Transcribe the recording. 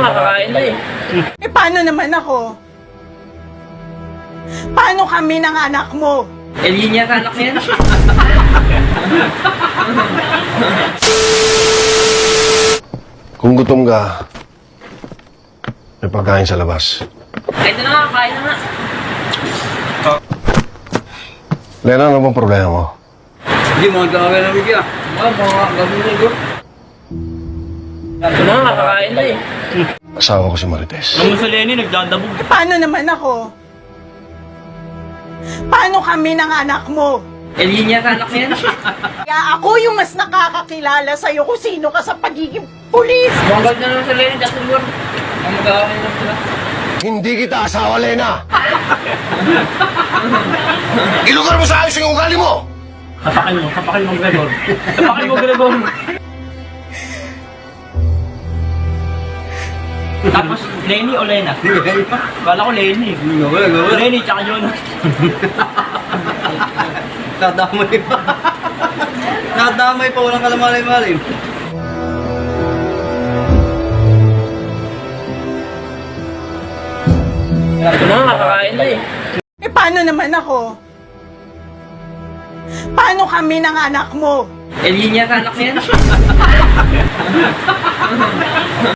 nakakain na eh. Eh, paano naman ako? Paano kami ng anak mo? Eh, linya ka anak niya. Kung gutom ka, may pagkain sa labas. Kahit na nga, kain na nga. Lena, ano bang problema mo? Hindi mo nagkakawin na bigya. Mga gagawin ko. Ito na, nakakain na eh. Asawa ko si Marites. Nung sa Lenny, nagdadabog. Eh, paano naman ako? Paano kami ng anak mo? Eh, linya ka anak niya. Kaya ako yung mas nakakakilala sa'yo kung sino ka sa pagiging pulis. Bonggal na naman sa Lenny, dati lugar. Ang magkakain lang sila. Hindi kita asawa, Lena! Ilugar mo sa ayos yung ugali mo! Sapakin mo, Gregor. Sapakin mo, Gregor. Tapos, Lenny o Lena? Bala ko Lenny. Lenny, tsaka yun. Nadamay pa. Nadamay pa, walang kalamalay-malay. Ito na, nakakain na eh. Eh, paano naman ako? Paano kami ng anak mo? Eh, linya ka anak niya.